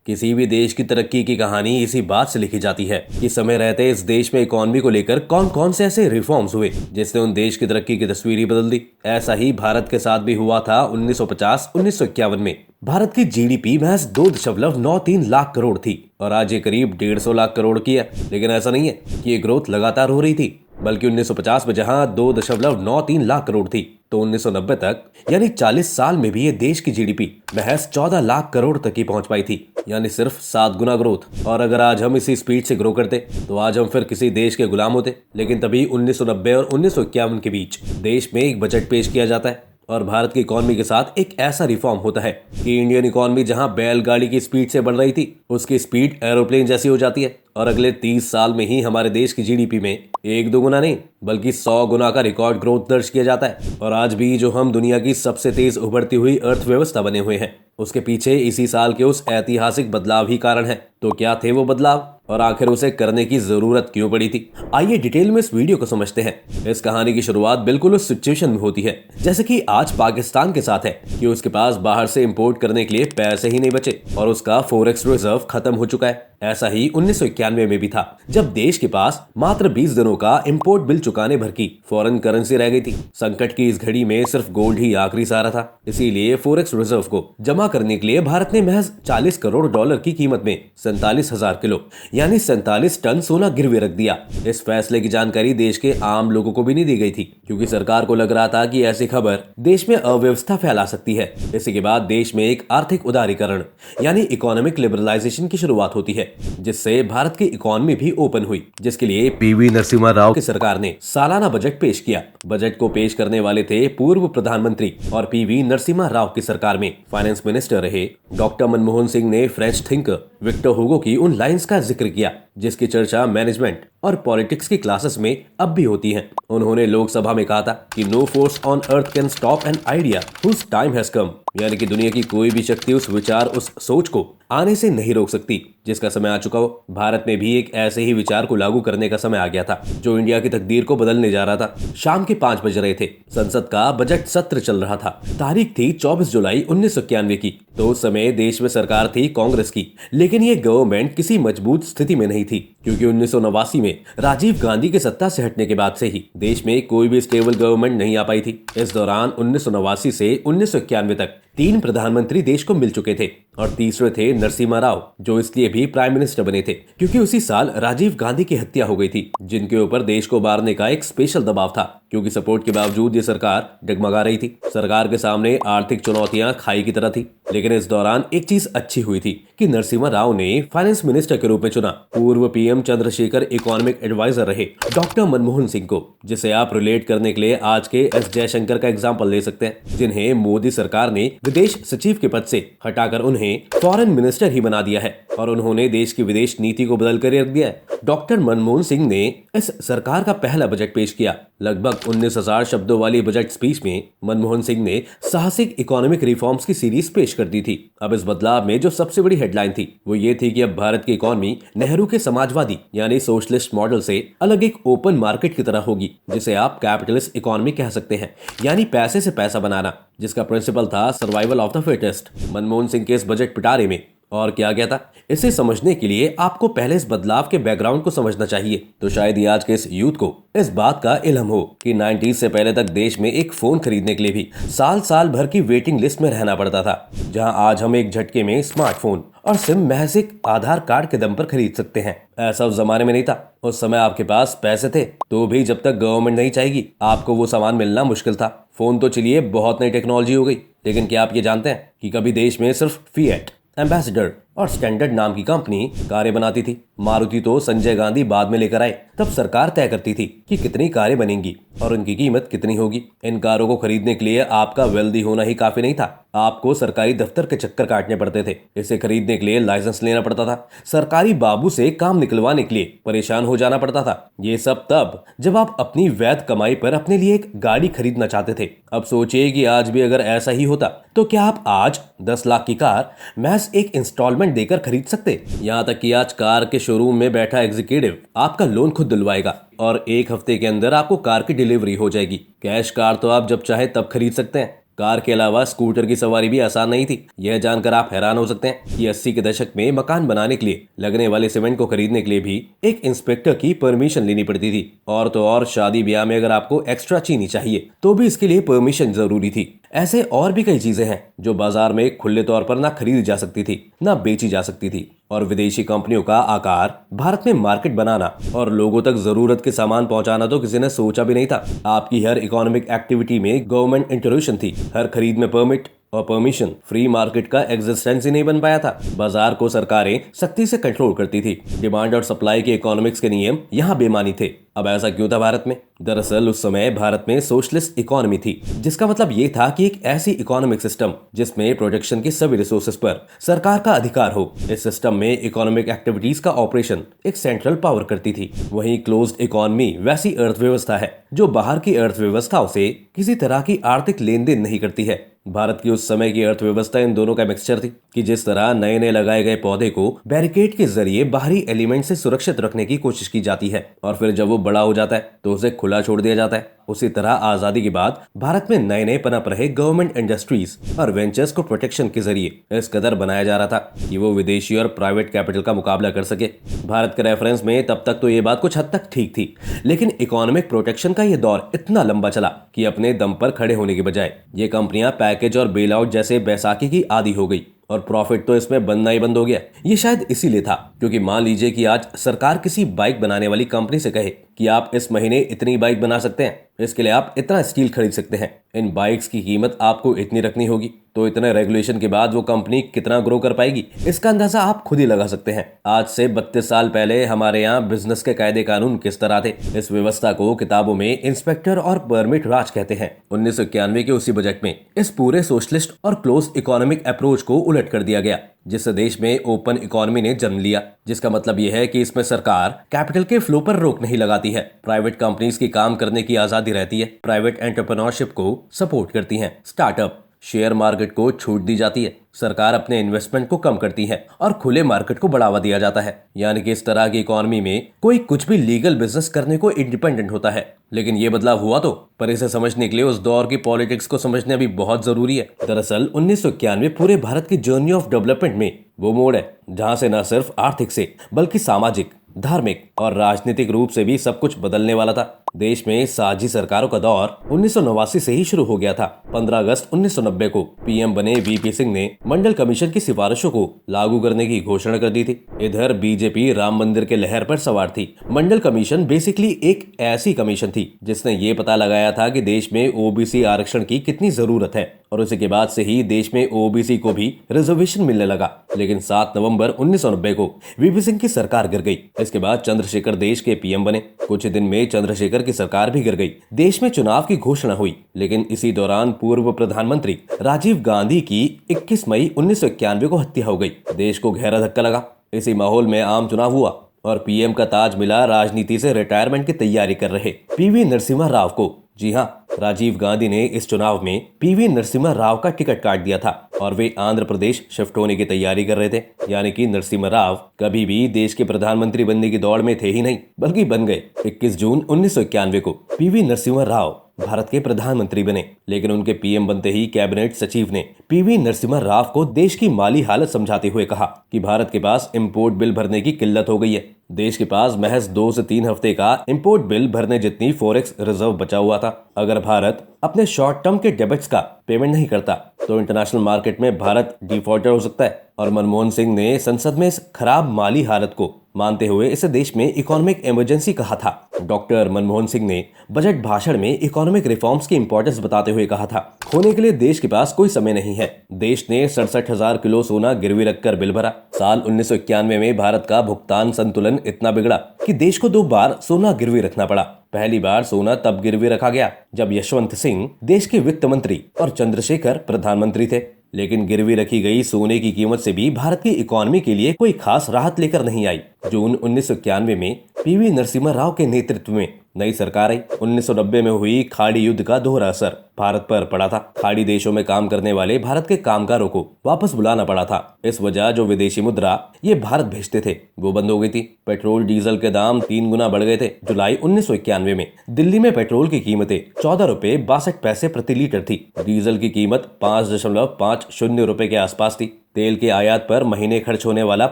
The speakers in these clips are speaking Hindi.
किसी भी देश की तरक्की की कहानी इसी बात से लिखी जाती है कि समय रहते इस देश में इकोनॉमी को लेकर कौन कौन से ऐसे रिफॉर्म्स हुए जिसने उन देश की तरक्की की तस्वीर ही बदल दी। ऐसा ही भारत के साथ भी हुआ था 1950-1951 में। भारत की जीडीपी महज 2.93 लाख करोड़ थी और आज ये करीब 150 लाख करोड़ की है। लेकिन ऐसा नहीं है कि ये ग्रोथ लगातार हो रही थी, बल्कि 1950 में जहां 2.93 लाख करोड़ थी तो 1990 तक यानी 40 साल में भी ये देश की जीडीपी महज 14 लाख करोड़ तक ही पहुंच पाई थी, यानी सिर्फ 7 गुना ग्रोथ। और अगर आज हम इसी स्पीड से ग्रो करते तो आज हम फिर किसी देश के गुलाम होते। लेकिन तभी 1990 और 1951 के बीच देश में एक बजट पेश किया जाता है और भारत की इकोनॉमी के साथ एक ऐसा रिफॉर्म होता है कि इंडियन इकोनॉमी जहां बैलगाड़ी की स्पीड से बढ़ रही थी उसकी स्पीड एरोप्लेन जैसी हो जाती है और अगले 30 साल में ही हमारे देश की जीडीपी में 1-2 गुना नहीं बल्कि 100 गुना का रिकॉर्ड ग्रोथ दर्ज किया जाता है। और आज भी जो हम दुनिया की सबसे तेज उभरती हुई अर्थव्यवस्था बने हुए हैं उसके पीछे इसी साल के उस ऐतिहासिक बदलाव ही कारण है। तो क्या थे वो बदलाव और आखिर उसे करने की जरूरत क्यों पड़ी थी? आइए डिटेल में इस वीडियो को समझते हैं। इस कहानी की शुरुआत बिल्कुल उस सिचुएशन में होती है जैसे कि आज पाकिस्तान के साथ है कि उसके पास बाहर से इंपोर्ट करने के लिए पैसे ही नहीं बचे और उसका फॉरेक्स रिजर्व खत्म हो चुका है। ऐसा ही 1991 में भी था जब देश के पास मात्र 20 दिनों का इंपोर्ट बिल चुकाने भर की फॉरेन करेंसी रह गई थी। संकट की इस घड़ी में सिर्फ गोल्ड ही आखिरी सहारा था। इसीलिए फॉरेक्स रिजर्व को जमा करने के लिए भारत ने महज 40 करोड़ डॉलर की कीमत में 47,000 किलो यानी 47 टन सोना गिरवी रख दिया। इस फैसले की जानकारी देश के आम लोगों को भी नहीं दी गई थी क्योंकि सरकार को लग रहा था कि ऐसी खबर देश में अव्यवस्था फैला सकती है। इसी के बाद देश में एक आर्थिक उदारीकरण यानी इकोनॉमिक लिबरलाइजेशन की शुरुआत होती है जिससे भारत की इकोनॉमी भी ओपन हुई, जिसके लिए पीवी नरसिम्हा राव की सरकार ने सालाना बजट पेश किया। बजट को पेश करने वाले थे पूर्व प्रधानमंत्री और पीवी नरसिम्हा राव की सरकार में फाइनेंस मिनिस्टर रहे डॉक्टर मनमोहन सिंह ने फ्रेंच थिंकर विक्टर हुगो की उन लाइंस का जिक्र किया जिसकी चर्चा मैनेजमेंट और पॉलिटिक्स की क्लासेस में अब भी होती है। उन्होंने लोकसभा में कहा था कि no force on earth can stop an idea whose time has come, यानी कि दुनिया की कोई भी शक्ति उस विचार उस सोच को आने से नहीं रोक सकती जिसका समय आ चुका हो। भारत में भी एक ऐसे ही विचार को लागू करने का समय आ गया था जो इंडिया की तकदीर को बदलने जा रहा था। शाम के 5 बज रहे थे। संसद का बजट सत्र चल रहा था। तारीख थी 24 जुलाई 1991 की। तो उस समय देश में सरकार थी कांग्रेस की, लेकिन ये गवर्नमेंट किसी मजबूत स्थिति में नहीं थी क्योंकि 1989 में राजीव गांधी के सत्ता से हटने के बाद से ही देश में कोई भी स्टेबल गवर्नमेंट नहीं आ पाई थी। इस दौरान 1989 से 1991 तक 3 प्रधानमंत्री देश को मिल चुके थे और तीसरे थे नरसिम्हा राव, जो इसलिए भी प्राइम मिनिस्टर बने थे क्योंकि उसी साल राजीव गांधी की हत्या हो गई थी जिनके ऊपर देश को मारने का एक स्पेशल दबाव था। क्योंकि सपोर्ट के बावजूद ये सरकार डगमगा रही थी। सरकार के सामने आर्थिक चुनौतियां खाई की तरह थी। लेकिन इस दौरान एक चीज अच्छी हुई थी कि नरसिम्हा राव ने फाइनेंस मिनिस्टर के रूप में चुना पूर्व पीएम चंद्रशेखर इकोनॉमिक एडवाइजर रहे डॉक्टर मनमोहन सिंह को, जिसे आप रिलेट करने के लिए आज के एस जयशंकर का एग्जाम्पल ले सकते हैं, जिन्हें मोदी सरकार ने विदेश सचिव के पद से हटाकर उन्हें फॉरेन मिनिस्टर ही बना दिया है और उन्होंने देश की विदेश नीति को बदल कर रख दिया है। डॉक्टर मनमोहन सिंह ने इस सरकार का पहला बजट पेश किया। लगभग 19,000 शब्दों वाली बजट स्पीच में मनमोहन सिंह ने साहसिक इकोनॉमिक रिफॉर्म्स की सीरीज पेश कर दी थी। अब इस बदलाव में जो सबसे बड़ी हेडलाइन थी वो ये थी कि अब भारत की इकोनॉमी नेहरू के समाजवादी यानी सोशलिस्ट मॉडल से अलग एक ओपन मार्केट की तरह होगी, जिसे आप कैपिटलिस्ट इकोनॉमी कह सकते हैं, यानी पैसे से पैसा बनाना, जिसका प्रिंसिपल था survival of the fittest. Manmohan Singh के इस बजट पिटारे में और क्या गया था, इसे समझने के लिए आपको पहले इस बदलाव के बैकग्राउंड को समझना चाहिए। तो शायद ही आज के इस यूथ को इस बात का इल्म हो कि 90s से पहले तक देश में एक फोन खरीदने के लिए भी साल साल भर की वेटिंग लिस्ट में रहना पड़ता था, जहां आज हम एक झटके में स्मार्टफोन और सिम महज एक आधार कार्ड के दम पर खरीद सकते हैं। ऐसा उस जमाने में नहीं था। उस समय आपके पास पैसे थे तो भी जब तक गवर्नमेंट नहीं चाहेगी आपको वो सामान मिलना मुश्किल था। फोन तो चलिए बहुत नई टेक्नोलॉजी हो गई, लेकिन क्या आप ये जानते हैं कि कभी देश में सिर्फ फिएट, एम्बेसडर और स्टैंडर्ड नाम की कंपनी कारें बनाती थी। मारुति तो संजय गांधी बाद में लेकर आए। तब सरकार तय करती थी कि कितनी कारें बनेंगी और उनकी कीमत कितनी होगी। इन कारों को खरीदने के लिए आपका वेल्दी होना ही काफी नहीं था, आपको सरकारी दफ्तर के चक्कर काटने पड़ते थे। इसे खरीदने के लिए लाइसेंस लेना पड़ता था, सरकारी बाबू से काम निकलवाने के लिए परेशान हो जाना पड़ता था। ये सब तब जब आप अपनी वैध कमाई पर अपने लिए एक गाड़ी खरीदना चाहते थे। अब सोचिए कि आज भी अगर ऐसा ही होता तो क्या आप आज 10 लाख की कार महज एक इंस्टॉलमेंट देकर खरीद सकते? यहाँ तक कि आज कार के शोरूम में बैठा एग्जीक्यूटिव आपका लोन खुद दिलवाएगा और 1 हफ्ते के अंदर आपको कार की डिलीवरी हो जाएगी। कैश कार तो आप जब चाहे तब खरीद सकते हैं। कार के अलावा स्कूटर की सवारी भी आसान नहीं थी। यह जानकर आप हैरान हो सकते हैं कि 80 के दशक में मकान बनाने के लिए लगने वाले सीमेंट को खरीदने के लिए भी एक इंस्पेक्टर की परमिशन लेनी पड़ती थी। और तो और शादी ब्याह में अगर आपको एक्स्ट्रा चीनी चाहिए तो भी इसके लिए परमिशन जरूरी थी। ऐसे और भी कई चीजें हैं जो बाजार में खुले तौर पर ना खरीदी जा सकती थी ना बेची जा सकती थी। और विदेशी कंपनियों का आकार भारत में मार्केट बनाना और लोगों तक जरूरत के सामान पहुंचाना तो किसी ने सोचा भी नहीं था। आपकी हर इकोनॉमिक एक्टिविटी में गवर्नमेंट इंटरवेंशन थी। हर खरीद में परमिट और परमिशन। फ्री मार्केट का एग्जिस्टेंस ही नहीं बन पाया था। बाजार को सरकारें सख्ती से कंट्रोल करती थी। डिमांड और सप्लाई के इकोनॉमिक्स के नियम यहाँ बेमानी थे। अब ऐसा क्यों था भारत में? दरअसल उस समय भारत में सोशलिस्ट इकोनॉमी थी, जिसका मतलब ये था कि एक ऐसी इकोनॉमिक सिस्टम जिसमें प्रोडक्शन के सभी रिसोर्सेज पर सरकार का अधिकार हो। इस सिस्टम में इकोनॉमिक एक्टिविटीज का ऑपरेशन एक सेंट्रल पावर करती थी। वहीं क्लोज्ड इकोनॉमी वैसी अर्थव्यवस्था है जो बाहर की अर्थव्यवस्थाओं से किसी तरह की आर्थिक लेन देन नहीं करती है। भारत की उस समय की अर्थव्यवस्था इन दोनों का मिक्सचर थी कि जिस तरह नए नए लगाए गए पौधे को बैरिकेड के जरिए बाहरी एलिमेंट से सुरक्षित रखने की कोशिश की जाती है और फिर जब वो बड़ा हो जाता है तो उसे खुला छोड़ दिया जाता है, उसी तरह आजादी के बाद भारत में नए नए पनप रहे गवर्नमेंट इंडस्ट्रीज और वेंचर्स को प्रोटेक्शन के जरिए इस कदर बनाया जा रहा था कि वो विदेशी और प्राइवेट कैपिटल का मुकाबला कर सके। भारत के रेफरेंस में तब तक तो ये बात कुछ हद तक ठीक थी, लेकिन इकोनॉमिक प्रोटेक्शन का ये दौर इतना लंबा चला कि अपने दम पर खड़े होने के बजाय ये कंपनियां पैकेज और बेल आउट जैसे बैसाखी की आदी हो गई और प्रॉफिट तो इसमें बनना ही बंद हो गया। ये शायद इसीलिए था क्योंकि मान लीजिए कि आज सरकार किसी बाइक बनाने वाली कंपनी से कहे कि आप इस महीने इतनी बाइक बना सकते हैं, इसके लिए आप इतना स्टील खरीद सकते हैं, इन बाइक्स की कीमत आपको इतनी रखनी होगी, तो इतने रेगुलेशन के बाद वो कंपनी कितना ग्रो कर पाएगी, इसका अंदाजा आप खुद ही लगा सकते हैं। आज से 32 साल पहले हमारे यहाँ बिजनेस के कायदे कानून किस तरह थे। इस व्यवस्था को किताबों में इंस्पेक्टर और परमिट राज कहते हैं। 1991 के उसी बजट में इस पूरे सोशलिस्ट और क्लोज इकोनॉमिक अप्रोच को उलट कर दिया गया, जिससे देश में ओपन इकोनॉमी ने जन्म लिया। जिसका मतलब यह है कि इसमें सरकार कैपिटल के फ्लो पर रोक नहीं लगाती है, प्राइवेट कंपनीज की काम करने की आजादी रहती है, प्राइवेट एंटरप्रेन्योरशिप को सपोर्ट करती हैं, स्टार्टअप शेयर मार्केट को छूट दी जाती है, सरकार अपने इन्वेस्टमेंट को कम करती है और खुले मार्केट को बढ़ावा दिया जाता है। यानी कि इस तरह की इकोनॉमी में कोई कुछ भी लीगल बिजनेस करने को इंडिपेंडेंट होता है। लेकिन ये बदलाव हुआ तो, पर इसे समझने के लिए उस दौर की पॉलिटिक्स को समझना भी बहुत जरूरी है। दरअसल 1991 पूरे भारत की जर्नी ऑफ डेवलपमेंट में वो मोड़ है जहाँ से न सिर्फ आर्थिक से बल्कि सामाजिक, धार्मिक और राजनीतिक रूप से भी सब कुछ बदलने वाला था। देश में साझी सरकारों का दौर 1989 से ही शुरू हो गया था। 15 अगस्त 1990 को पीएम बने वीपी सिंह ने मंडल कमीशन की सिफारिशों को लागू करने की घोषणा कर दी थी। इधर बीजेपी राम मंदिर के लहर पर सवार थी। मंडल कमीशन बेसिकली एक ऐसी कमीशन थी जिसने ये पता लगाया था कि देश में ओबीसी आरक्षण की कितनी जरूरत है और उसी के बाद से ही देश में ओबीसी को भी रिजर्वेशन मिलने लगा। लेकिन 7 नवंबर 1990 को वीपी सिंह की सरकार गिर गई। इसके बाद चंद्रशेखर देश के पीएम बने। कुछ दिन में चंद्रशेखर की सरकार भी गिर गई। देश में चुनाव की घोषणा हुई, लेकिन इसी दौरान पूर्व प्रधानमंत्री राजीव गांधी की 21 मई 1991 को हत्या हो गई। देश को गहरा धक्का लगा। इसी माहौल में आम चुनाव हुआ और पीएम का ताज मिला राजनीति से रिटायरमेंट की तैयारी कर रहे पीवी नरसिम्हा राव को। जी हाँ, राजीव गांधी ने इस चुनाव में पीवी नरसिम्हा राव का टिकट काट दिया था और वे आंध्र प्रदेश शिफ्ट होने की तैयारी कर रहे थे। यानी कि नरसिम्हा राव कभी भी देश के प्रधानमंत्री बनने की दौड़ में थे ही नहीं, बल्कि बन गए। 21 जून 1991 को पीवी नरसिम्हा राव भारत के प्रधानमंत्री बने। लेकिन उनके पीएम बनते ही कैबिनेट सचिव ने पीवी नरसिम्हा राव को देश की माली हालत समझाते हुए कहा कि भारत के पास इंपोर्ट बिल भरने की किल्लत हो गई है। देश के पास महज 2 से 3 हफ्ते का इंपोर्ट बिल भरने जितनी फॉरेक्स रिजर्व बचा हुआ था। अगर भारत अपने शॉर्ट टर्म के डेबिट्स का पेमेंट नहीं करता तो इंटरनेशनल मार्केट में भारत डिफॉल्टर हो सकता है। और मनमोहन सिंह ने संसद में इस खराब माली हालत को मानते हुए इसे देश में इकोनॉमिक इमरजेंसी कहा था। डॉक्टर मनमोहन सिंह ने बजट भाषण में इकोनॉमिक रिफॉर्म्स की इंपॉर्टेंस बताते हुए कहा था, खोने के लिए देश के पास कोई समय नहीं है। देश ने 67,000 किलो सोना गिरवी रखकर बिल भरा। साल 1991 में भारत का भुगतान संतुलन इतना बिगड़ा कि देश को 2 बार सोना गिरवी रखना पड़ा। पहली बार सोना तब गिरवी रखा गया जब यशवंत सिंह देश के वित्त मंत्री और चंद्रशेखर प्रधानमंत्री थे। लेकिन गिरवी रखी गई सोने की कीमत से भी भारत की इकोनॉमी के लिए कोई खास राहत लेकर नहीं आई। जून 1991 में पीवी नरसिम्हा राव के नेतृत्व में नई सरकार आई। 1990 में हुई खाड़ी युद्ध का दोहरा असर भारत पर पड़ा था। खाड़ी देशों में काम करने वाले भारत के कामगारों को वापस बुलाना पड़ा था। इस वजह जो विदेशी मुद्रा ये भारत भेजते थे वो बंद हो गई थी। पेट्रोल डीजल के दाम 3 गुना बढ़ गए थे। जुलाई 1991 में दिल्ली में पेट्रोल की कीमतें 14 रुपए 62 पैसे प्रति लीटर थी। डीजल की कीमत 5.50 रुपए के आसपास थी। तेल के आयात पर महीने खर्च होने वाला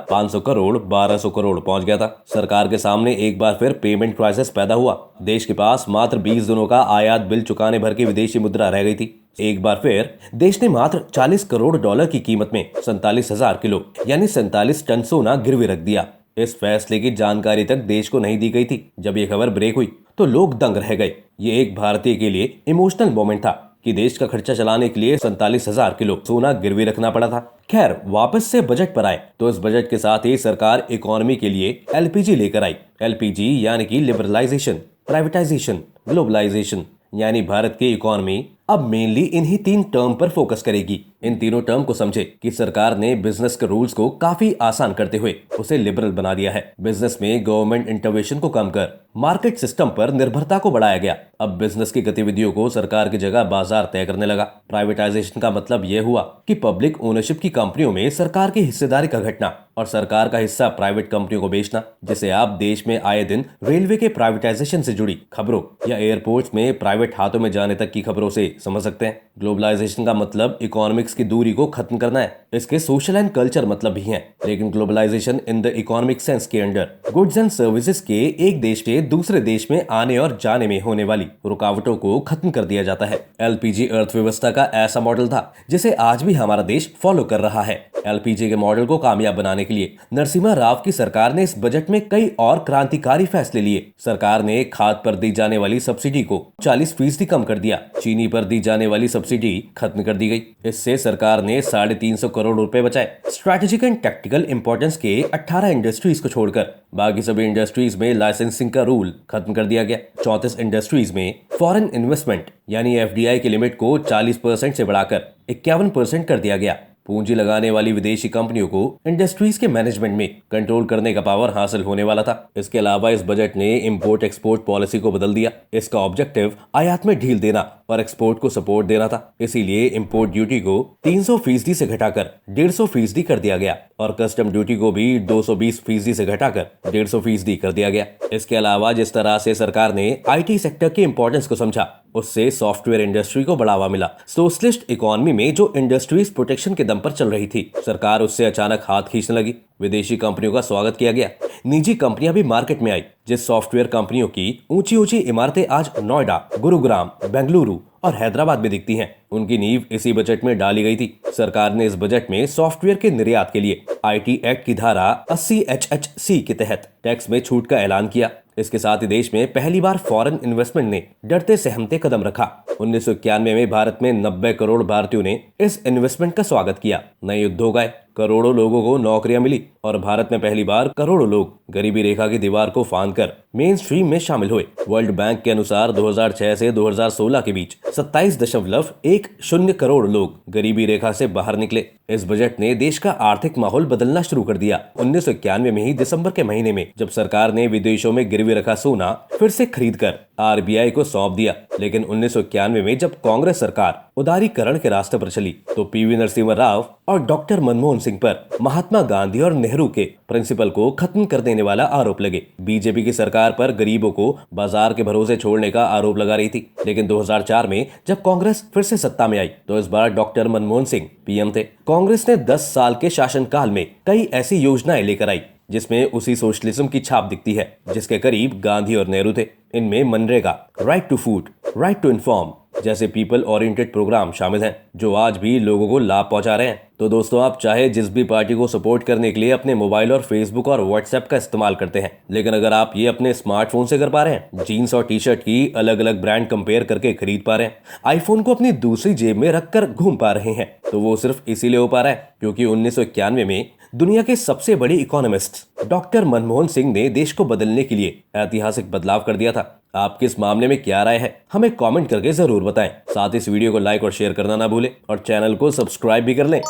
500 करोड़ 1200 करोड़ पहुंच गया था। सरकार के सामने एक बार फिर पेमेंट क्राइसिस पैदा हुआ। देश के पास मात्र 20 दिनों का आयात बिल चुकाने भर की विदेशी मुद्रा रह गई थी। एक बार फिर देश ने मात्र 40 करोड़ डॉलर की कीमत में 47,000 किलो यानी 47 टन सोना गिरवी रख दिया। इस फैसले की जानकारी तक देश को नहीं दी गई थी। जब ये खबर ब्रेक हुई तो लोग दंग रह गए। ये एक भारतीय के लिए इमोशनल मोमेंट था कि देश का खर्चा चलाने के लिए 47,000 किलो सोना गिरवी रखना पड़ा था। खैर, वापस से बजट पर आए तो इस बजट के साथ ही सरकार इकोनॉमी के लिए एलपीजी लेकर आई। एलपीजी यानी कि लिबरलाइजेशन, प्राइवेटाइजेशन, ग्लोबलाइजेशन, यानी भारत की इकोनॉमी अब मेनली इन्हीं 3 टर्म पर फोकस करेगी। इन तीनों टर्म को समझे कि सरकार ने बिजनेस के रूल्स को काफी आसान करते हुए उसे लिबरल बना दिया है। बिजनेस में गवर्नमेंट इंटरवेंशन को कम कर मार्केट सिस्टम पर निर्भरता को बढ़ाया गया। अब बिजनेस की गतिविधियों को सरकार की जगह बाजार तय करने लगा। प्राइवेटाइजेशन का मतलब यह हुआ कि पब्लिक ओनरशिप की कंपनियों में सरकार की हिस्सेदारी का घटना और सरकार का हिस्सा प्राइवेट कंपनियों को बेचना। जिसे आप देश में आए दिन रेलवे के प्राइवेटाइजेशन से जुड़ी खबरों या एयरपोर्ट्स में प्राइवेट हाथों में जाने तक की खबरों से समझ सकते हैं। ग्लोबलाइजेशन का मतलब इकोनॉमिक्स की दूरी को खत्म करना है। इसके सोशल एंड कल्चर मतलब भी हैं, लेकिन globalisation in the economic sense के अंडर गुड्स एंड सर्विसेज के एक देश से दूसरे देश में आने और जाने में होने वाली रुकावटों को खत्म कर दिया जाता है। एलपीजी अर्थव्यवस्था का ऐसा मॉडल था जिसे आज भी हमारा देश फॉलो कर रहा है। एलपीजी के मॉडल को कामयाब बनाने के लिए नरसिम्हा राव की सरकार ने इस बजट में कई और क्रांतिकारी फैसले लिए। सरकार ने खाद पर दी जाने वाली सब्सिडी को 40% कम कर दिया। चीनी पर दी जाने वाली सब्सिडी खत्म कर दी गई। इससे सरकार ने 350 करोड़ रुपए बचाए। स्ट्रैटेजिक एंड टैक्टिकल इंपॉर्टेंस के 18 इंडस्ट्रीज को छोड़कर बाकी सभी इंडस्ट्रीज में लाइसेंसिंग का रूल खत्म कर दिया गया। 34 इंडस्ट्रीज में फॉरेन इन्वेस्टमेंट यानी एफडीआई की लिमिट को 40% से बढ़ाकर 51% कर दिया गया। पूंजी लगाने वाली विदेशी कंपनियों को इंडस्ट्रीज के मैनेजमेंट में कंट्रोल करने का पावर हासिल होने वाला था। इसके अलावा इस बजट ने इंपोर्ट एक्सपोर्ट पॉलिसी को बदल दिया। इसका ऑब्जेक्टिव आयात में ढील देना और एक्सपोर्ट को सपोर्ट देना था। इसीलिए इंपोर्ट ड्यूटी को 300% से घटाकर 150% कर दिया गया और कस्टम ड्यूटी को भी 220% से घटाकर 150% कर दिया गया। इसके अलावा जिस तरह से सरकार ने आईटी सेक्टर के इंपॉर्टेंस को समझा, उससे सॉफ्टवेयर इंडस्ट्री को बढ़ावा मिला। सोशलिस्ट इकोनॉमी में जो इंडस्ट्रीज प्रोटेक्शन के दम पर चल रही थी, सरकार उससे अचानक हाथ खींचने लगी। विदेशी कंपनियों का स्वागत किया गया। निजी कंपनियां भी मार्केट में आई। जिस सॉफ्टवेयर कंपनियों की ऊंची ऊंची इमारतें आज नोएडा, गुरुग्राम, बेंगलुरु और हैदराबाद में दिखती हैं, उनकी नींव इसी बजट में डाली गई थी। सरकार ने इस बजट में सॉफ्टवेयर के निर्यात के लिए आईटी एक्ट की धारा 80HHC के तहत टैक्स में छूट का ऐलान किया। इसके साथ ही देश में पहली बार फॉरेन इन्वेस्टमेंट ने डरते सहमते कदम रखा। 1991 में भारत में 90 करोड़ भारतीयों ने इस इन्वेस्टमेंट का स्वागत किया। नए उद्योग आए, करोड़ों लोगों को नौकरियां मिली और भारत में पहली बार करोड़ों लोग गरीबी रेखा की दीवार को फांदकर मेन स्ट्रीम में शामिल हुए। वर्ल्ड बैंक के अनुसार 2006 से 2016 के बीच 27.10 करोड़ लोग गरीबी रेखा से बाहर निकले। इस बजट ने देश का आर्थिक माहौल बदलना शुरू कर दिया। 1991 में ही दिसंबर के महीने में जब सरकार ने विदेशों में गिरवी रखा सोना फिर से खरीद कर आरबीआई को सौंप दिया। लेकिन 1991 में जब कांग्रेस सरकार उदारीकरण के रास्ते पर चली तो पीवी नरसिम्हा राव और डॉक्टर मनमोहन सिंह पर महात्मा गांधी और नेहरू के प्रिंसिपल को खत्म कर देने वाला आरोप लगे। बीजेपी की सरकार पर गरीबों को बाजार के भरोसे छोड़ने का आरोप लगा रही थी। लेकिन 2004 में जब कांग्रेस फिर से सत्ता में आई तो इस बार डॉक्टर मनमोहन सिंह पीएम थे। कांग्रेस ने 10 साल के शासनकाल में कई ऐसी योजनाएं लेकर आई जिसमें उसी सोशलिज्म की छाप दिखती है जिसके करीब गांधी और नेहरू थे। इनमें मनरेगा, right to food, right to inform जैसे पीपल ओरिएंटेड प्रोग्राम शामिल हैं जो आज भी लोगों को लाभ पहुंचा रहे हैं। तो दोस्तों, आप चाहे जिस भी पार्टी को सपोर्ट करने के लिए अपने मोबाइल और फेसबुक और व्हाट्सएप का इस्तेमाल करते हैं, लेकिन अगर आप ये अपने स्मार्टफोन से कर पा रहे हैं, जीन्स और टी शर्ट की अलग अलग ब्रांड कंपेयर करके खरीद पा रहे हैं, आईफोन को अपनी दूसरी जेब में रखकर घूम पा रहे हैं, तो वो सिर्फ इसीलिए हो पा रहा है क्योंकि 1991 में दुनिया के सबसे बड़े इकोनॉमिस्ट डॉक्टर मनमोहन सिंह ने देश को बदलने के लिए ऐतिहासिक बदलाव कर दिया था। आपकी इस मामले में क्या राय है, हमें कमेंट करके जरूर बताएं। साथ ही इस वीडियो को लाइक और शेयर करना ना भूलें और चैनल को सब्सक्राइब भी कर लें।